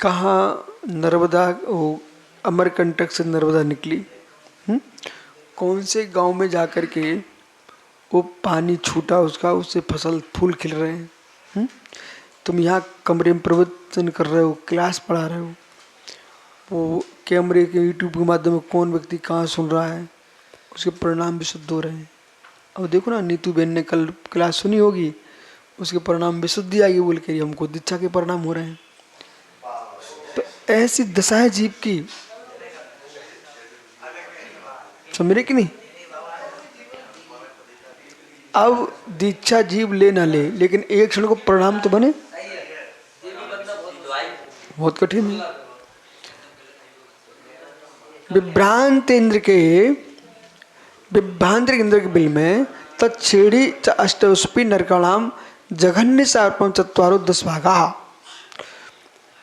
कहाँ नर्मदा वो अमरकंटक से नर्मदा निकली, कौन से गांव में जाकर के वो पानी छूटा उसका, उससे फसल फूल खिल रहे हैं। तुम यहाँ कमरे में प्रवचन कर रहे हो, क्लास पढ़ा रहे हो, वो कैमरे के यूट्यूब के माध्यम में कौन व्यक्ति कहाँ सुन रहा है, उसके परिणाम भी शुद्ध हो रहे हैं। अब देखो ना, नीतू बहन ने कल क्लास सुनी होगी, उसके परिणाम विशुद्धि आएगी बोल के हमको दीक्षा के परिणाम हो रहे हैं। तो ऐसी दशा है जीव की, समझ रहे कि नहीं। अब दीक्षा जीव ले ना ले, लेकिन एक क्षण को परिणाम तो बने, बहुत कठिन है। विभ्रांत इंद्र के बिल में तत्छेड़ी च अष्टवस्पी नरकाणाम जघन्य सार्पम चत्वारो 10 भागा।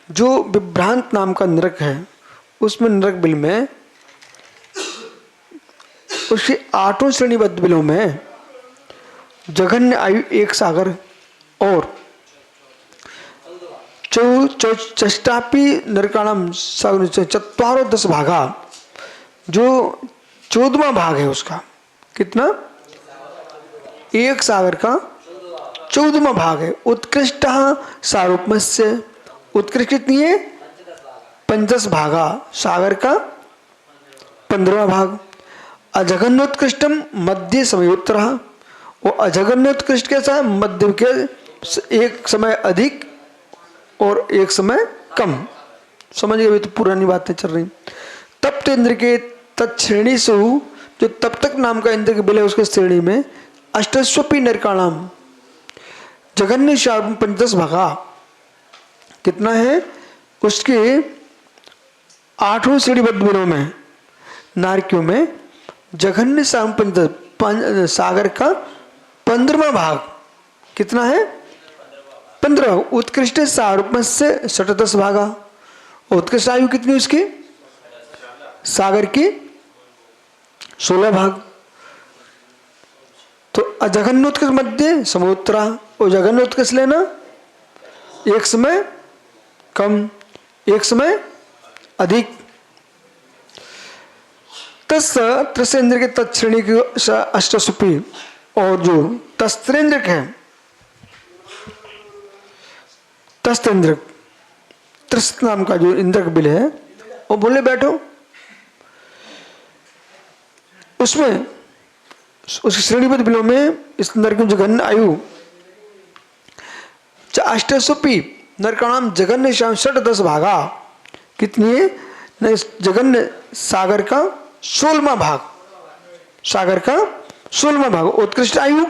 जो विभ्रांत नाम का नरक है, उसमें नरक बिल में उसके 8 श्रेणीबद्ध बिलों में जघन्य आयु 1 सागर और चष्टापी नरकाणाम चत्वारो 10 भागा, जो 14वां भाग है उसका, कितना 1 सागर का 14वां भाग है। उत्कृष्ट सारूपमस्य, उत्कृष्ट कितनी है 15 भागा, सागर का 15वां भाग। अजघन्योत्कृष्टम मध्य समयोत्तर, वो अजघन्योत्कृष्ट कैसा है, मध्य के एक समय अधिक और एक समय कम। समझ गए, तो पुरानी बातें चल रही। तप्त इंद्र के तत्श्रेणी से, जो तब तक नाम का इंद्र के बिल है उसके श्रेणी में अष्टस्वपी नरकाणाम जघन्य शार्प 15 भागा, कितना है उसके 8 श्रेणीबद्ध बिलों में नारकियों में जघन्य शार्प 15 सागर का 15वां भाग, कितना है 15। उत्कृष्ट सारूप से 10 भागा, उत्कृष्ट आयु कितनी उसकी, सागर की 16 भाग। तो अजघन्योत्कृष्ट मध्य समोत्तरा, और जघन्योत्कृष्ट लेना एक समय कम एक समय अधिक। तस्त्रेंद्र के तत्श्रेणी की अष्टसुपी, और जो तस्त्रेंद्र है, तस्तेंद्र त्रस्त नाम का जो इंद्र का बिल है, वो बोले बैठो, उसमें उसकी श्रेणीबद्ध बिलों में इस नर की जघन्य आयु अष्टसुपी नरकाणाम जघन्य श्याम 10 भागा, कितनी है न, जघन्य सागर का 16वां भाग, सागर का 16वां भाग। उत्कृष्ट आयु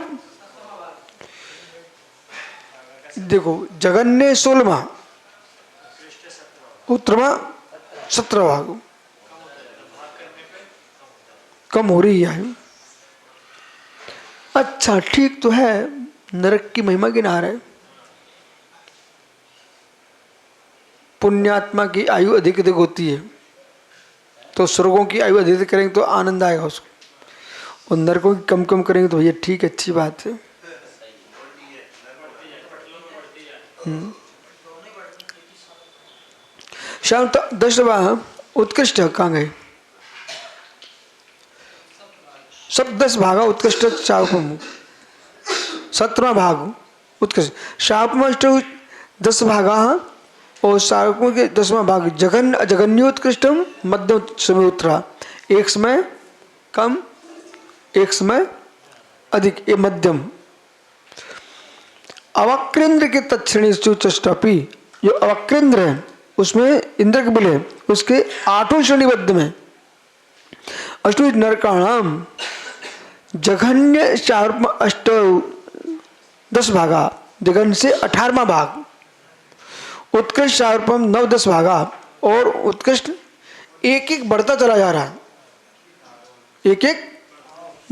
देखो, जघन्य 16वां, उत्तरवां 17 भाग, कम हो रही है आयु। अच्छा ठीक तो है, नरक की महिमा गिना रहे, पुण्यात्मा की आयु अधिक अधिक होती है, तो स्वर्गों की आयु अधिक करेंगे तो आनंद आएगा उसको, और नरकों की कम कम करेंगे तो भैया ठीक अच्छी बात है। शाम 10वां उत्कृष्ट कहाँ गए, सब 10 भागा उत्कृष्ट, 17वां भाग उत्कृष्ट, शापमष्ट 10 भागा, और शार्कों के 10वां भाग जघन्योत्कृष्टम मध्यम समयोत्तरा, एक समय कम एक समय अधिक, ये मध्यम। अवक्रेंद्र के तत्श्रेणी चष्टापी, जो अवक्रेंद्र है उसमें इंद्र के बिल है, उसके 8 श्रेणीबद्ध में अष्टो नरकाणाम जघन्य शार्प 10 भागा, जघन्य से 18वां भाग। उत्कृष्ट शार्पम 9-10 भागा, और उत्कृष्ट एक एक बढ़ता चला जा रहा है, एक एक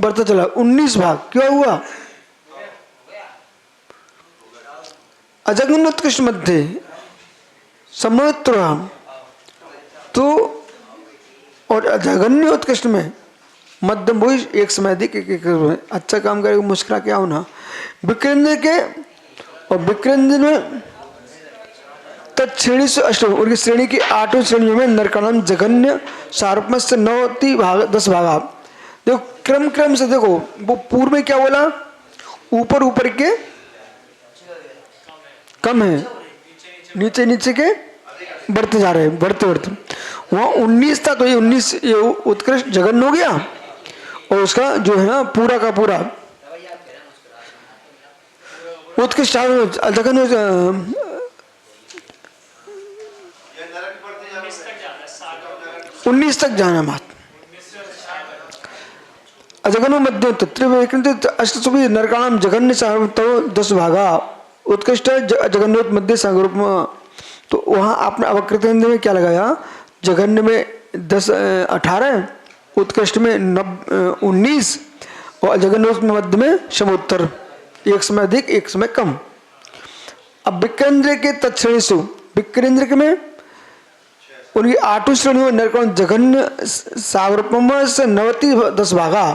बढ़ता चला, 19 भाग। क्यों हुआ, अजघन्य उत्कृष्ट मध्य समोत्तर, तो और अजघन्य उत्कृष्ट में मध्यम, वही एक समय अधिक एक अच्छा काम करेगा, मुस्कुरा क्या होना। विक्रेंद्र के और विक्रेंद्र में तत्श्रेणी से अष्टम, उनकी श्रेणी की 8वीं श्रेणियों में नरकाणाम जघन्य सारूपम से 9 भाग 10 भागा। देखो क्रम क्रम से देखो, वो पूर्व में क्या बोला, ऊपर ऊपर के कम है, नीचे नीचे के बढ़ते जा रहे हैं, बढ़ते बढ़ते वहाँ 19 था, तो ये 19 ये उत्कृष्ट जघन्य हो गया, और उसका जो है ना पूरा का पूरा उत्कृष्ट जघन्य 19 तक जाना मात अजघन्य मध्य तत्र अष्टसुभी नरकाणाम जघन्य तो 10 भागा उत्कृष्ट जघन्योत मध्य सागरूप। तो वहाँ आपने अवकृत में क्या लगाया, जघन्य में 18, उत्कृष्ट में 19 और जघन्योत मध्य में समोत्तर, एक समय अधिक एक समय कम। अब विक्रेंद्र के तत्श्रेणी सु, विक्रेंद्र के में उनकी 8वीं श्रेणी में नरकाण जघन्य सागरोपम से 90 10 भागा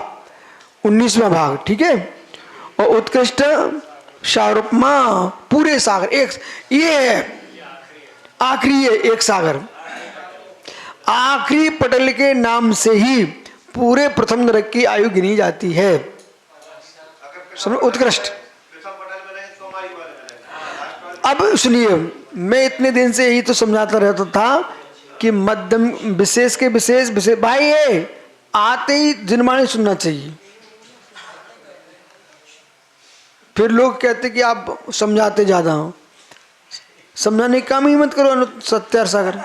19वां भाग, ठीक है। और उत्कृष्ट सागरोपमा पूरे सागर एक, ये आखिरी है एक सागर, आखिरी पटल के नाम से ही पूरे प्रथम नरक की आयु गिनी जाती है। समझ, उत्कृष्ट। अब सुनिए, मैं इतने दिन से यही तो समझाता रहता था कि मध्यम विशेष के विशेष विशेष भाई ये आते ही जिनमानी सुनना चाहिए। फिर लोग कहते कि आप समझाते ज्यादा हो, समझाने का काम ही मत करो। सत्यार सागर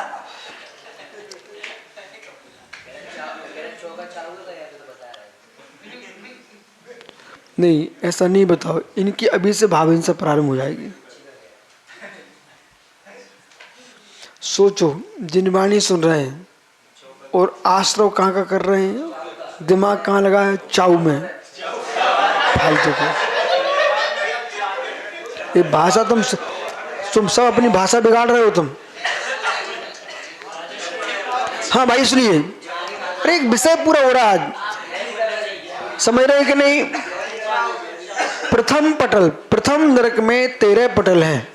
नहीं, ऐसा नहीं बताओ, इनकी अभी से भाव से प्रारंभ हो जाएगी। सोचो, जिनवाणी सुन रहे हैं और आश्रव कहाँ का कर रहे हैं, दिमाग कहाँ लगा है, चाऊ में फालतू के। ये भाषा तुम सब अपनी भाषा बिगाड़ रहे हो तुम। हाँ भाई सुनिए, अरे एक विषय पूरा हो रहा है आज, समझ रहे कि नहीं। प्रथम पटल, प्रथम नरक में 13 पटल हैं,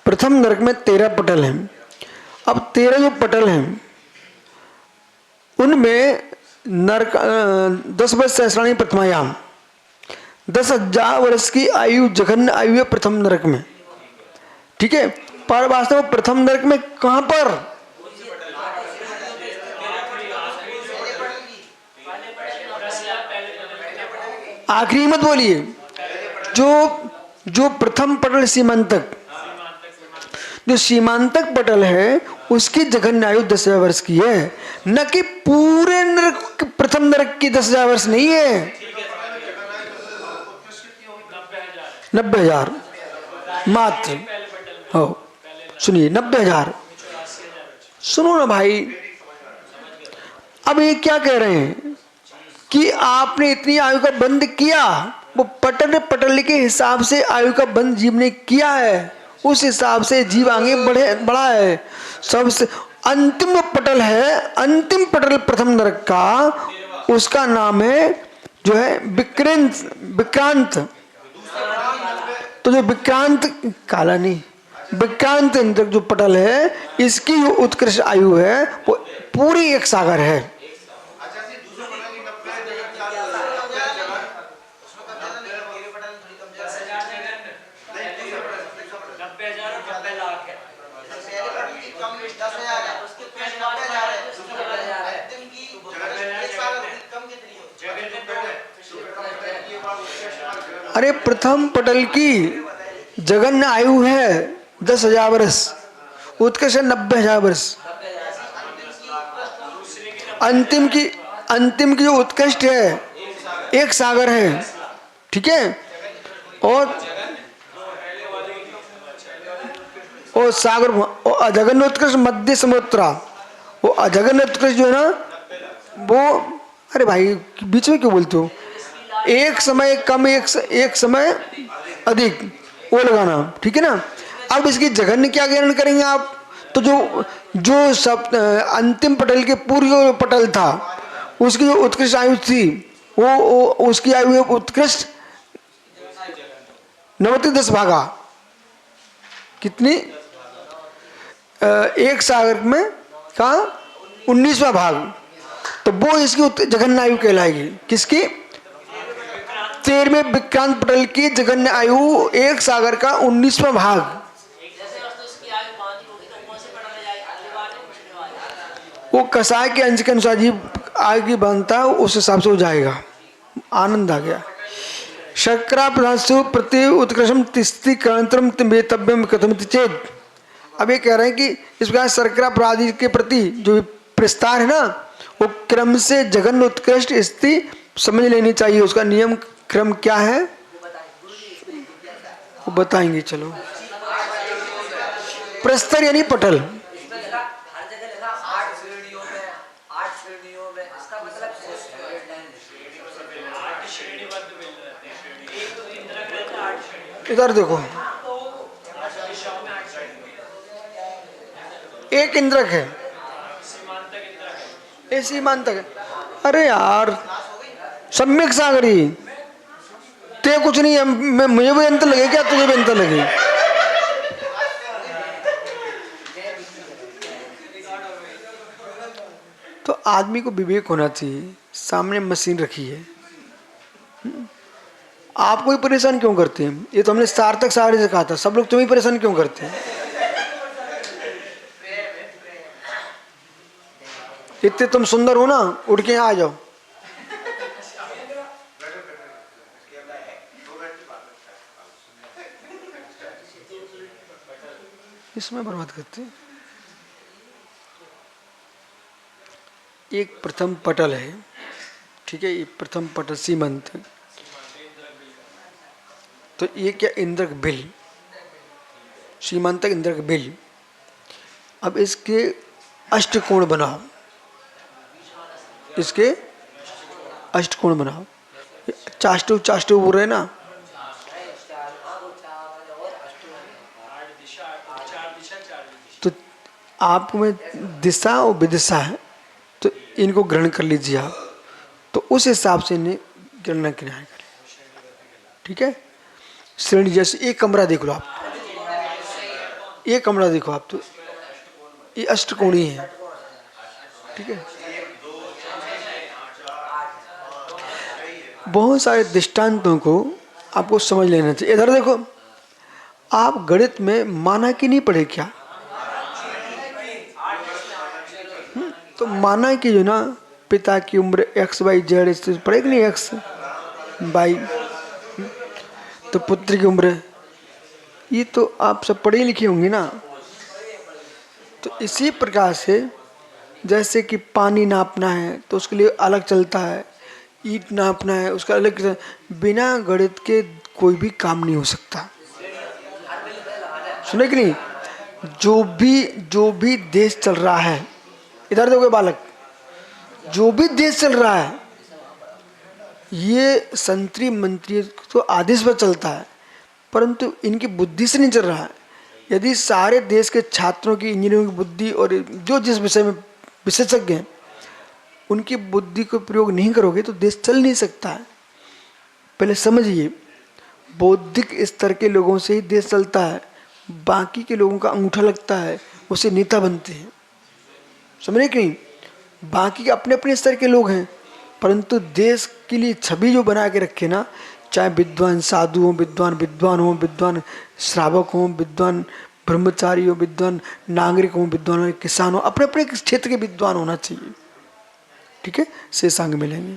प्रथम नरक में 13 पटल हैं। अब 13 जो पटल हैं उनमें नरक 10 वर्ष सहस्राणी प्रथमायाम, 10,000 वर्ष की आयु जघन्य आयु है प्रथम नरक में, ठीक है। पर वास्तव में प्रथम नरक में कहां पर, आखिरी मत बोलिए, जो प्रथम पटल सीमांतक, जो सीमांतक पटल है उसकी जघन्य आयु 10,000 वर्ष की है, न कि पूरे नरक, प्रथम नरक की 10,000 वर्ष नहीं है, 90,000 मात्र हो। सुनिए 90,000, सुनो ना भाई। अब ये क्या कह रहे हैं कि आपने इतनी आयु का बंद किया, वो पटल पटल के हिसाब से आयु का बंद जीव ने किया है, उस हिसाब से जीव आगे बढ़ा है। सबसे अंतिम पटल है, अंतिम पटल प्रथम नरक का, उसका नाम है जो है विक्रांत। तो जो विक्रांत काला नहीं, विक्रांत जो पटल है, इसकी जो उत्कृष्ट आयु है वो पूरी एक सागर है। अरे प्रथम पटल की जघन्य आयु है 10,000 वर्ष, उत्कृष्ट 90,000 वर्ष। अंतिम की जो उत्कृष्ट है एक सागर है, ठीक है। और सागर अजघन्य उत्कृष्ट मध्य समुद्रा, वो अजघन्य उत्कृष्ट जो है ना वो, अरे भाई बीच में क्यों बोलते हो, एक समय कम एक समय अधिक वो लगाना, ठीक है ना। अब इसकी जघन्य क्या ज्ञान करेंगे आप, तो जो सब अंतिम पटल के पूर्व पटल था उसकी जो उत्कृष्ट आयु थी वो उसकी आयु उत्कृष्ट 90 10 भागा, कितनी एक सागर में कहाँ 19वां भाग, तो वो इसकी जघन्य आयु कहलाएगी। किसकी? 13वें विक्रांत पटल की जघन्य आयु एक सागर का 19वां भाग। वो कसाय के अंश के अनुसार जी आगे बनता है, उस हिसाब से हो जाएगा। आनंद आ गया। शर्करा प्रधान प्रति उत्कृष्टम तिस्ति कर्णतरम वेतव्यम कथम चेत। अब ये कह रहे हैं कि इस प्रकार शर्करा प्रादि के प्रति जो प्रस्तार है ना, वो क्रम से जघन्य उत्कृष्ट स्थिति समझ लेनी चाहिए। उसका नियम क्रम क्या है वो बताएंगे। चलो, प्रस्तर यानी पटल। इधर देखो, एक इंद्रक है, ये सीमांतक है। अरे यार सम्यक सागरी, ते कुछ नहीं है, मुझे भी अंतर लगे क्या, तुझे भी अंतर लगे? तो आदमी को विवेक होना चाहिए। सामने मशीन रखी है, आप कोई परेशान क्यों करते हैं? ये तो हमने सार्थक सागरी से कहा था, सब लोग तुम्हें परेशान क्यों करते हैं? इतने तुम सुंदर हो ना, उठ के यहाँ आ जाओ। इसमें बर्बाद करते हैं। एक प्रथम पटल है, ठीक है, ये प्रथम पटल सीमंत। तो ये क्या, इंद्रक बिल, सीमांतक इंद्रक बिल। अब इसके अष्टकोण बनाओ, इसके अष्टकोण बनाओ। चाष्टु चाष्टु बोल रहे ना, तो आपको में दिशा और विदिशा है, तो इनको ग्रहण कर लीजिए आप, तो उस हिसाब से इन्हें गणना किनारे करें। ठीक है, श्रेणी जैसे एक कमरा देख लो आप, एक कमरा देखो आप, तो ये अष्टकोणीय है। ठीक है, बहुत सारे दृष्टांतों को आपको समझ लेना चाहिए। इधर देखो, आप गणित में माना कि नहीं पढ़े क्या? तो माना कि जो ना पिता की उम्र एक्स वाई जेड पढ़े कि नहीं, एक्स वाई, तो पुत्र की उम्र, ये तो आप सब पढ़े लिखे होंगे ना। तो इसी प्रकार से जैसे कि पानी नापना है तो उसके लिए अलग चलता है, ईंट नापना है उसका अलग। बिना गणित के कोई भी काम नहीं हो सकता। सुने कि नहीं? जो भी देश चल रहा है, इधर देखो बालक, जो भी देश चल रहा है ये संतरी मंत्री तो आदेश पर चलता है, परंतु इनकी बुद्धि से नहीं चल रहा है। यदि सारे देश के छात्रों की इंजीनियरिंग की बुद्धि और जो जिस विषय में विशेषज्ञ हैं उनकी बुद्धि को प्रयोग नहीं करोगे तो देश चल नहीं सकता है। पहले समझिए, बौद्धिक स्तर के लोगों से ही देश चलता है, बाकी के लोगों का अंगूठा लगता है, उससे नेता बनते हैं। समझे कि नहीं? बाकी के अपने अपने स्तर के लोग हैं, परंतु देश के लिए छवि जो बना के रखे ना, चाहे विद्वान साधु हो, विद्वान हो, विद्वान श्रावक हो, विद्वान ब्रह्मचारी हो, विद्वान नागरिक हो, विद्वान किसान हो, अपने अपने क्षेत्र के विद्वान होना चाहिए। ठीक है, शेषांग मिलेंगे।